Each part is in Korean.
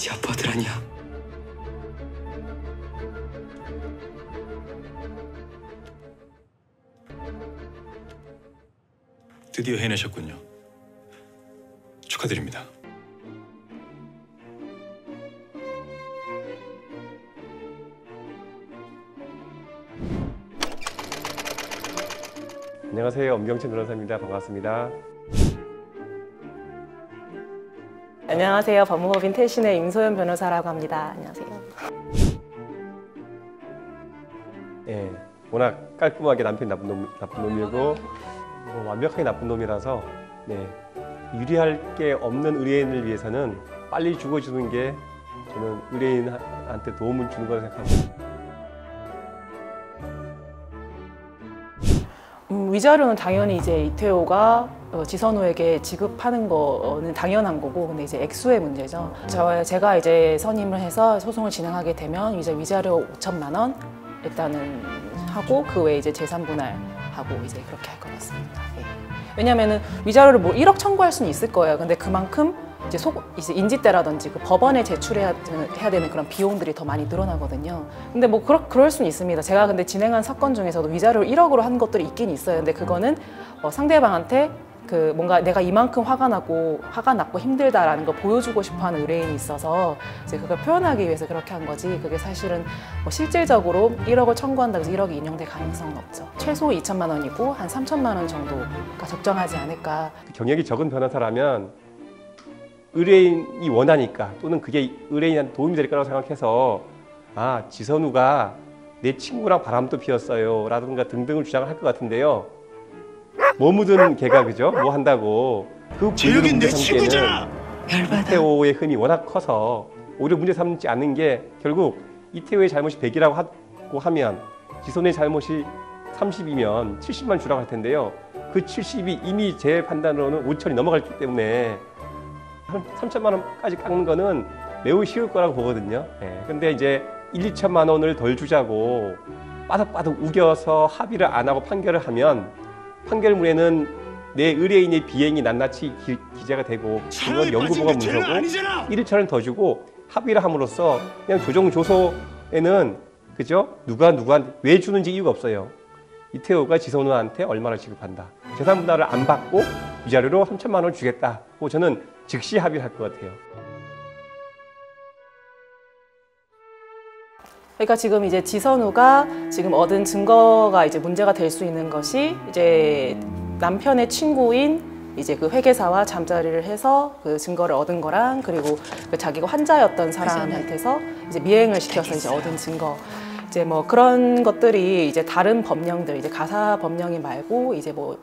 시아버들 아니야. 드디어 해내셨군요. 축하드립니다. 안녕하세요. 엄경진 변호사입니다. 반갑습니다. 안녕하세요. 법무법인 태신의 임소연 변호사라고 합니다. 안녕하세요. 예, 워낙 깔끔하게 남편이 나쁜 놈이고 완벽하게 나쁜 놈이라서 유리할 게 없는 의뢰인을 위해서는 빨리 죽어주는 게 저는 의뢰인한테 도움을 주는 거라고 생각합니다. 위자료는 당연히 이제 이태호가 지선우에게 지급하는 거는 당연한 거고, 근데 이제 액수의 문제죠. 제가 이제 선임을 해서 소송을 진행하게 되면 이제 위자료 5천만 원 일단은 하고 그 외에 이제 재산 분할하고 이제 그렇게 할 것 같습니다. 예. 왜냐면은 위자료를 뭐 1억 청구할 수는 있을 거예요. 근데 그만큼 이제 인지대라든지 그 법원에 제출해야 되는 그런 비용들이 더 많이 늘어나거든요. 근데 뭐 그럴 수는 있습니다. 제가 근데 진행한 사건 중에서도 위자료를 1억으로 한 것들이 있긴 있어요. 근데 그거는 상대방한테 그 뭔가 내가 이만큼 화가 났고 힘들다라는 걸 보여주고 싶어하는 의뢰인이 있어서 이제 그걸 표현하기 위해서 그렇게 한 거지, 그게 사실은 뭐 실질적으로 1억을 청구한다고 해서 1억이 인용될 가능성은 없죠. 최소 2천만 원이고 한 3천만 원 정도가 적정하지 않을까. 경력이 적은 변호사라면 의뢰인이 원하니까, 또는 그게 의뢰인한테 도움이 될 거라고 생각해서 지선우가 내 친구랑 바람도 피웠어요 라든가 등등을 주장을 할 것 같은데요. 뭐 묻은 개가 그죠? 뭐 한다고. 그 재혁이 내 친구잖아! 이태호의 흠이 워낙 커서 오히려 문제 삼지 않는 게, 결국 이태호의 잘못이 100이라고 하고 하면 지선우의 잘못이 30이면 70만 주라고 할 텐데요. 그 70이 이미 제 판단으로는 5천이 넘어갔기 때문에 3천만 원까지 깎는 거는 매우 쉬울 거라고 보거든요. 근데 이제 1, 2천만 원을 덜 주자고 빠득빠득 우겨서 합의를 안 하고 판결을 하면, 판결문에는 내 의뢰인의 비행이 낱낱이 기재가 되고, 그건 영구보가 문서고 1일차는 더 주고 합의를 함으로써 그냥 조정조소에는 그죠? 누가 누구한테 왜 주는지 이유가 없어요. 이태호가 지선우한테 얼마나 지급한다, 재산 분할을 안 받고 위자료로 3천만 원을 주겠다고 저는 즉시 합의를 할 것 같아요. 그러니까 지금 이제 지선우가 지금 얻은 증거가 이제 문제가 될 수 있는 것이, 이제 남편의 친구인 이제 그 회계사와 잠자리를 해서 그 증거를 얻은 거랑, 그리고 그 자기가 환자였던 사람한테서 이제 미행을 시켜서 이제 얻은 증거, 이제 뭐 그런 것들이 이제 다른 법령들, 이제 가사 법령이 말고 이제 뭐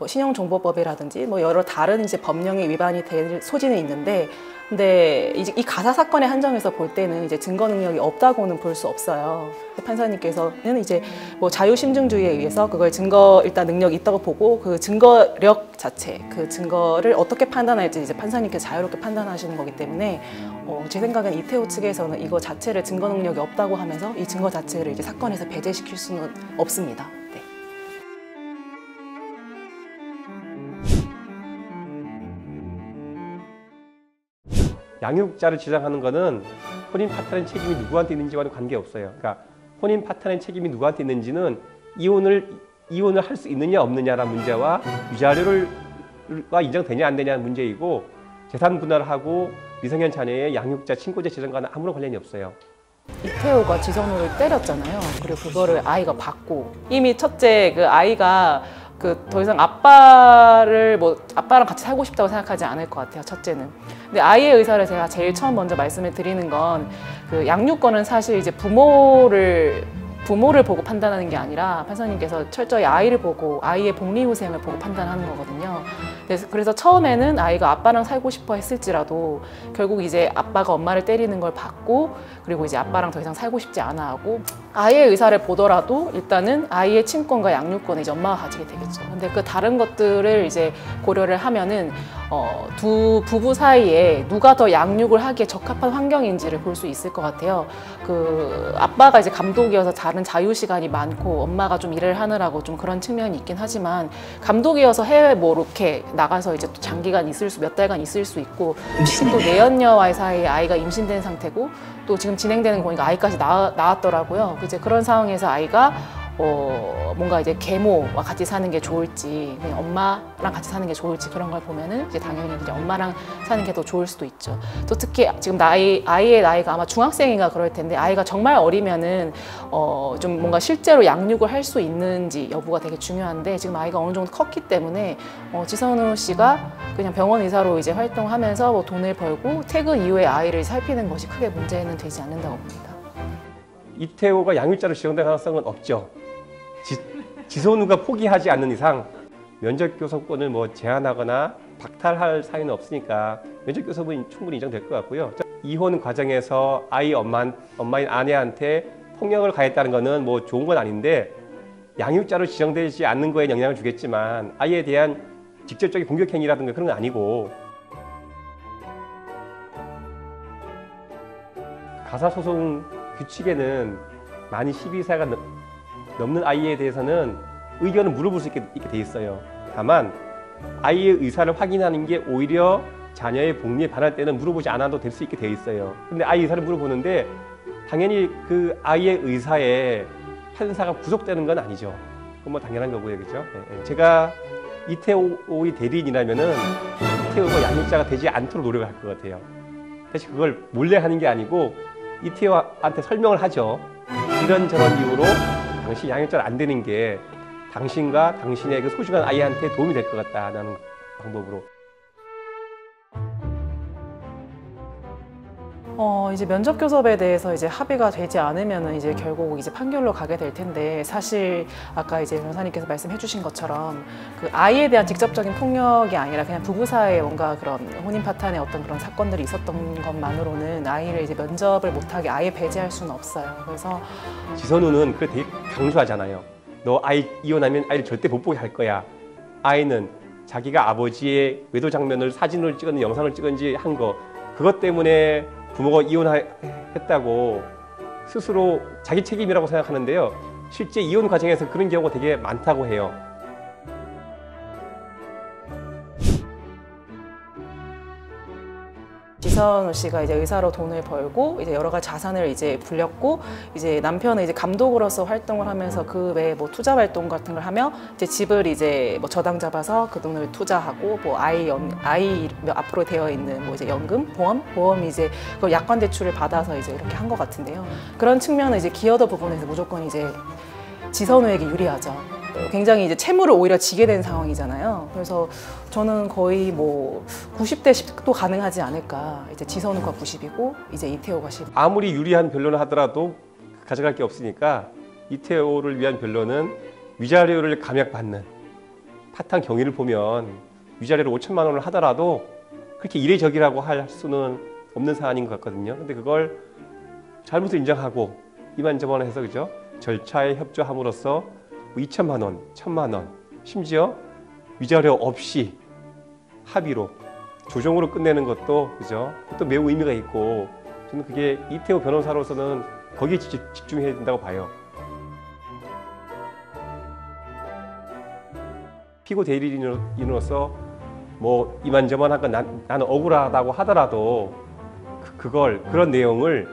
신용정보법이라든지 뭐 여러 다른 이제 법령에 위반이 될 소지는 있는데, 근데 이제 이 가사 사건에 한정해서 볼 때는 이제 증거 능력이 없다고는 볼 수 없어요. 판사님께서는 이제 뭐 자유심증주의에 의해서 그걸 증거 일단 능력이 있다고 보고, 그 증거력 자체, 그 증거를 어떻게 판단할지 이제 판사님께서 자유롭게 판단하시는 거기 때문에 제 생각엔 이태호 측에서는 이거 자체를 증거 능력이 없다고 하면서 이 증거 자체를 이제 사건에서 배제시킬 수는 없습니다. 네. 양육자를 지정하는 거는 혼인 파탄의 책임이 누구한테 있는지와는 관계없어요. 그러니까 혼인 파탄의 책임이 누구한테 있는지는 이혼을 할 수 있느냐 없느냐라는 문제와 위자료가 인정되냐 안 되냐는 문제이고, 재산 분할을 하고 미성년 자녀의 양육자 친고제 지정과는 아무런 관련이 없어요. 이태호가 지선우를 때렸잖아요. 그리고 그거를 아이가 받고, 이미 첫째 그 아이가 더 이상 아빠랑 같이 살고 싶다고 생각하지 않을 것 같아요, 첫째는. 근데 아이의 의사를 제가 제일 처음 먼저 말씀을 드리는 건, 그 양육권은 사실 이제 부모를 보고 판단하는 게 아니라 판사님께서 철저히 아이를 보고 아이의 복리후생을 보고 판단하는 거거든요. 그래서 처음에는 아이가 아빠랑 살고 싶어 했을지라도 결국 이제 아빠가 엄마를 때리는 걸 받고, 그리고 이제 아빠랑 더 이상 살고 싶지 않아 하고 아이의 의사를 보더라도 일단은 아이의 친권과 양육권을 이제 엄마가 가지게 되겠죠. 근데 그 다른 것들을 이제 고려를 하면은 두 부부 사이에 누가 더 양육을 하기에 적합한 환경인지를 볼 수 있을 것 같아요. 그 아빠가 이제 감독이어서 다른 자유 시간이 많고 엄마가 좀 일을 하느라고 좀 그런 측면이 있긴 하지만 감독이어서 해외 뭐 이렇게 나가서 이제 또 장기간 몇 달간 있을 수 있고 지금 또 내연녀와의 사이에 아이가 임신된 상태고 또 지금 진행되는 거 보니까 아이까지 나왔더라고요. 이제 그런 상황에서 아이가 뭔가 이제 계모와 같이 사는 게 좋을지 그냥 엄마랑 같이 사는 게 좋을지 그런 걸 보면은 이제 당연히 이제 엄마랑 사는 게 더 좋을 수도 있죠. 또 특히 지금 아이의 나이가 아마 중학생인가 그럴 텐데 아이가 정말 어리면은 좀 뭔가 실제로 양육을 할 수 있는지 여부가 되게 중요한데 지금 아이가 어느 정도 컸기 때문에 지선우 씨가 그냥 병원 의사로 이제 활동하면서 뭐 돈을 벌고 퇴근 이후에 아이를 살피는 것이 크게 문제는 되지 않는다고 봅니다. 이태호가 양육자로 지정될 가능성은 없죠. 지선우가 포기하지 않는 이상 면접 교섭권을 뭐 제한하거나 박탈할 사유는 없으니까 면접 교섭은 충분히 인정될 것 같고요. 이혼 과정에서 아이 엄마인 아내한테 폭력을 가했다는 거는 뭐 좋은 건 아닌데 양육자로 지정되지 않는 거에 영향을 주겠지만 아이에 대한 직접적인 공격 행위라든가 그런 건 아니고 가사소송 규칙에는 만 12세가 넘는 아이에 대해서는 의견을 물어볼 수 있게 돼 있어요. 다만 아이의 의사를 확인하는 게 오히려 자녀의 복리에 반할 때는 물어보지 않아도 될 수 있게 돼 있어요. 근데 아이 의사를 물어보는데 당연히 그 아이의 의사에 판사가 구속되는 건 아니죠. 그건 뭐 당연한 거고요, 그죠? 제가 이태호의 대리인이라면은 이태호가 양육자가 되지 않도록 노력을 할 것 같아요. 사실 그걸 몰래 하는 게 아니고 이태호한테 설명을 하죠. 이런저런 이유로 당신 양육자가 안 되는 게 당신과 당신의 그 소중한 아이한테 도움이 될 것 같다는 방법으로. 이제 면접 교섭에 대해서 이제 합의가 되지 않으면은 이제 결국 이제 판결로 가게 될 텐데 사실 아까 이제 변호사님께서 말씀해 주신 것처럼 그 아이에 대한 직접적인 폭력이 아니라 그냥 부부 사이에 뭔가 그런 혼인 파탄의 어떤 그런 사건들이 있었던 것만으로는 아이를 이제 면접을 못하게 아예 배제할 수는 없어요. 그래서 지선우는 그걸 되게 강조하잖아요. 너 아이 이혼하면 아이를 절대 못 보게 할 거야. 아이는 자기가 아버지의 외도 장면을 사진을 찍었는지 영상을 찍었는지 한 거 그것 때문에 부모가 이혼했다고 스스로 자기 책임이라고 생각하는데요. 실제 이혼 과정에서 그런 경우가 되게 많다고 해요. 지선우 씨가 이제 의사로 돈을 벌고 이제 여러 가지 자산을 이제 불렸고 이제 남편은 이제 감독으로서 활동을 하면서 그 외에 뭐 투자 활동 같은 걸 하며 이제 집을 이제 뭐 저당 잡아서 그 돈을 투자하고 뭐 아이 앞으로 되어 있는 뭐 이제 연금, 보험 이제 그 약관 대출을 받아서 이제 이렇게 한 것 같은데요. 그런 측면은 이제 기여도 부분에서 무조건 이제 지선우에게 유리하죠. 굉장히 이제 채무를 오히려 지게 된 상황이잖아요. 그래서 저는 거의 뭐 90대 10도 가능하지 않을까. 이제 지선우가 90이고 이제 이태호가 10. 아무리 유리한 변론을 하더라도 가져갈 게 없으니까 이태호를 위한 변론은 위자료를 감액받는 파탄 경위를 보면 위자료를 5천만 원을 하더라도 그렇게 이례적이라고 할 수는 없는 사안인 것 같거든요. 근데 그걸 잘못을 인정하고 이만저만해서 그죠? 절차에 협조함으로써 2천만 원, 1천만 원, 심지어 위자료 없이 합의로 조정으로 끝내는 것도 그죠? 또 매우 의미가 있고 저는 그게 이태호 변호사로서는 거기에 집중해야 된다고 봐요. 피고 대리인으로서 뭐 이만저만한 건 나는 억울하다고 하더라도 그런 내용을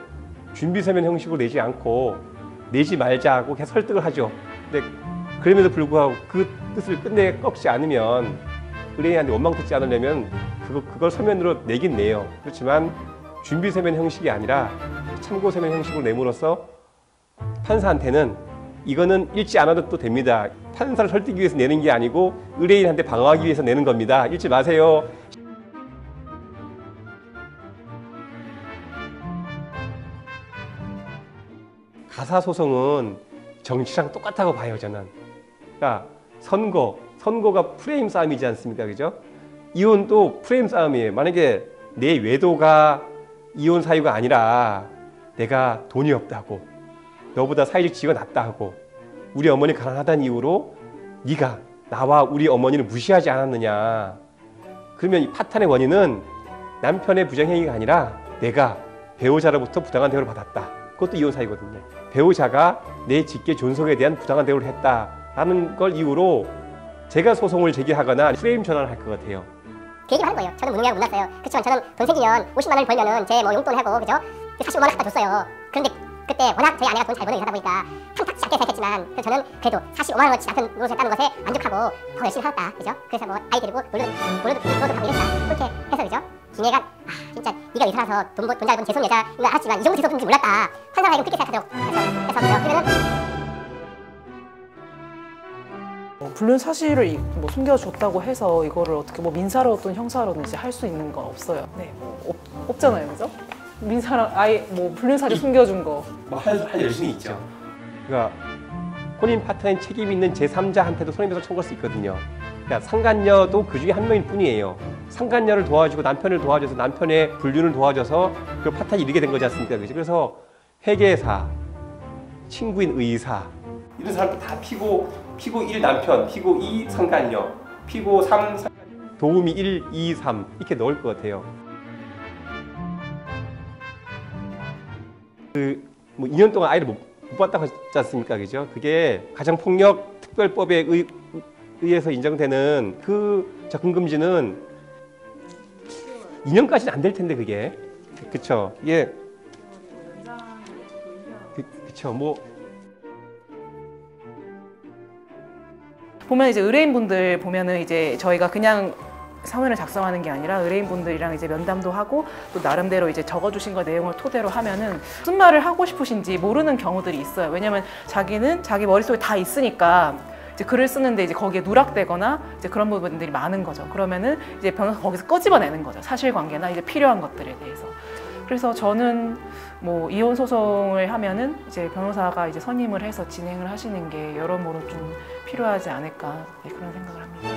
준비서면 형식으로 내지 않고 내지 말자고 계속 설득을 하죠. 근데 그럼에도 불구하고 그 뜻을 끝내 꺾지 않으면 의뢰인한테 원망 듣지 않으려면 그걸 서면으로 내긴 내요. 그렇지만 준비 서면 형식이 아니라 참고 서면 형식으로 내므로써 판사한테는 이거는 읽지 않아도 또 됩니다. 판사를 설득하기 위해서 내는 게 아니고 의뢰인한테 방어하기 위해서 내는 겁니다. 읽지 마세요. 가사소송은 정치랑 똑같다고 봐요, 저는. 그러니까 선거가 프레임 싸움이지 않습니까? 그죠? 이혼도 프레임 싸움이에요. 만약에 내 외도가 이혼 사유가 아니라 내가 돈이 없다고 너보다 사회적 지위가 낮다 하고 우리 어머니 가난하다는 이유로 네가 나와 우리 어머니를 무시하지 않았느냐. 그러면 이 파탄의 원인은 남편의 부정행위가 아니라 내가 배우자로부터 부당한 대우를 받았다. 그것도 이혼 사유거든요. 배우자가 내 직계 존속에 대한 부당한 대우를 했다라는 걸 이유로 제가 소송을 제기하거나 프레임 전환을 할 것 같아요. 그 얘기를 하는 거예요. 저는 무능력을 못났어요. 그렇지만 저는 돈 생기면 50만 원을 벌면은 제 뭐 용돈하고 그죠? 45만 원 갖다 줬어요. 그런데 그때 워낙 저희 아내가 돈 잘 버는 여자다 보니까 탐탁지 않게 생각했지만 그래서 저는 그래도 45만 원어치 남편 노릇을 했다는 것에 만족하고 더 열심히 살았다. 그죠? 그래서 뭐 아이 데리고 놀러도 가고 이랬다. 그렇게 해서 그죠? 김혜가 진짜 네가 의사라서 돈 잘 번 재수없는 여자인 걸 알았지만 이 정도 재수없는지 몰랐다. 환상하게 그렇게 생각하도록 해서 그죠? 그러면은 불륜 사실을 뭐 숨겨줬다고 해서 이거를 어떻게 뭐 민사로든 형사로든지 할 수 있는 건 없어요. 네, 뭐 없잖아요, 그죠? 민사랑 아예 뭐 불륜 사실 숨겨준 거. 뭐 할 여신이 있죠. 그러니까 혼인 파트너인 책임 있는 제3자한테도 손해배상 청구할 수 있거든요. 그러니까 상간녀도 그 중에 한 명일 뿐이에요. 상간녀를 도와주고 남편을 도와줘서 남편의 불륜을 도와줘서 그 파탄이 이르게 된 거지 않습니까? 그죠? 그래서 회계사, 친구인 의사 이런 사람들 다 피고 1 남편, 피고 2 상간녀, 피고 3 도우미 1, 2, 3 이렇게 넣을 것 같아요. 뭐 2년 동안 아이를 못 봤다고 하지 않습니까? 그죠? 그게 가정폭력 특별법에 의해서 인정되는 그 접근금지는 2년까지는 안 될 텐데 그게. 그쵸? 이게 그쵸? 뭐 보면 이제 의뢰인분들 보면은 이제 저희가 그냥 사문을 작성하는 게 아니라 의뢰인분들이랑 이제 면담도 하고 또 나름대로 이제 적어주신 거 내용을 토대로 하면은 무슨 말을 하고 싶으신지 모르는 경우들이 있어요. 왜냐면 자기는 자기 머릿속에 다 있으니까 이제 글을 쓰는데 이제 거기에 누락되거나 이제 그런 부분들이 많은 거죠. 그러면은 이제 변호사 거기서 끄집어내는 거죠. 사실관계나 이제 필요한 것들에 대해서. 그래서 저는 뭐 이혼 소송을 하면은 이제 변호사가 이제 선임을 해서 진행을 하시는 게 여러모로 좀 필요하지 않을까, 네, 그런 생각을 합니다.